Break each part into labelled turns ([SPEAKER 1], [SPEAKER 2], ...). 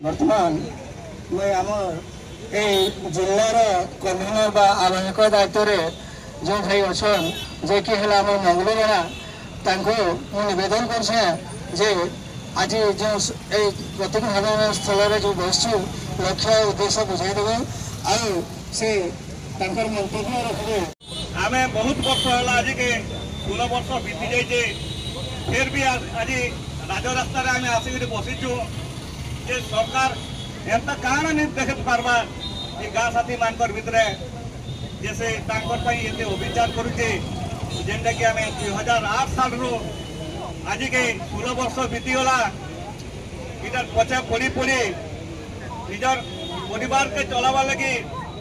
[SPEAKER 1] बर्तमान मैं आमर जिलार कन्वीनर बा आवाहक दायित्व जो भाई अच्छा जे कि मंगल बेड़ा निवेदन कर आज जो प्रतीक भाव स्थल जो बस लक्ष्य उद्देश्य बुझाईदेवे आर मंतव्य रखिए।
[SPEAKER 2] आम बहुत वर्ष है आज के 16 वर्ष बीती जाइए फिर भी आज राजरास्तार आम आसिक बसीचु जे सरकार एंता काण नहीं देख पार्बा ये गाँ साथी मान भितर जैसे ये अभिचार करुचे जेनटा कि आम 2008 साल रू आज के 16 वर्ष बीतीगला इधर पचे पड़ी पड़ी निजर परिवार के चलावा लगी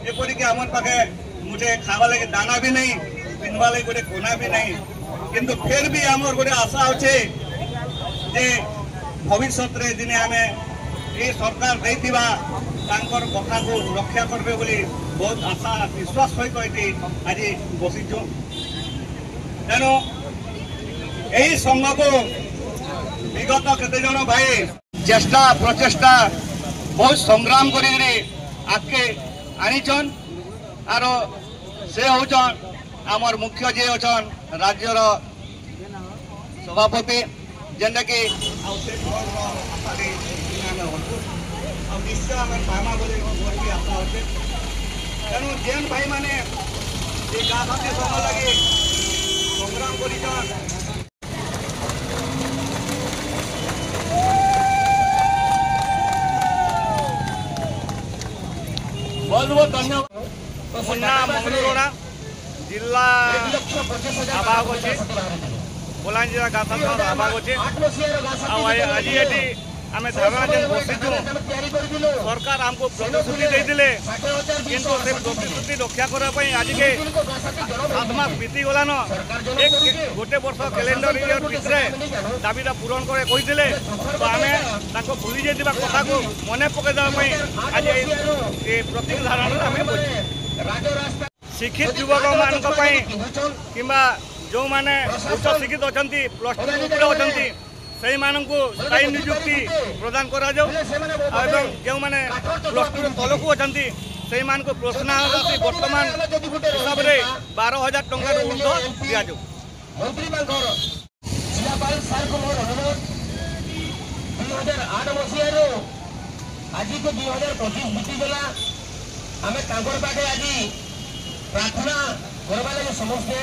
[SPEAKER 2] एपरिक आम पाखे मुझे खावा लगे दाना भी नहीं पिंधवा लगे गोटे कोना भी नहीं किंतु फिर भी आम गोटे आशा अच्छे जे भविष्य दिने आम ये सरकार देथिबा तांकर कथा को रक्षा करबे बोली बहुत आशा विश्वास सहित आज बसीचु। तेणु यही संघ को विगत केते जन भाई चेष्टा प्रचेष्टा बहुत संग्राम करी आगे आनीचन आर से होचन आमर मुख्य जे अछन राज्यर सभापति जेनटा कि निश्चय आम पामा बोले बहुत भी आशा अच्छे। तेणु जेन भाई मैंने गाँ साथी संघ लगे संग्राम कर बहुत बहुत धन्यवाद। मंगलगोड़ा जिला आवाहक अच्छे बलांग जिला गाँ साथी आवाहक अच्छे आज ये आम धारणा जेन बसीचु सरकार आमको प्रतिश्रुति देते किंतु से प्रतिश्रुति रक्षा करने आज के 7 मास बीती गलान एक गोटे वर्ष कैलेंडर इयर भितर दाबीटा पूरण करे कही तो आम भूली जाइए कथा को मन पकईदेवाई आज ये प्रतीक धारणा आम शिक्षित युवक मान कि जो मैंने उच्च शिक्षित अच्छा +2 अच्छा से स्थायी नियुक्ति प्रदान करा जो मैंने +2 तलक अच्छा से प्रोत्साहन राशि बर्तमान हिसाब से 12,000 टंका ऊर्ध्व दि जाऊ।
[SPEAKER 1] आज को 2025 बीतीगला आम पाखे आज प्रार्थना करवा लगे समस्ते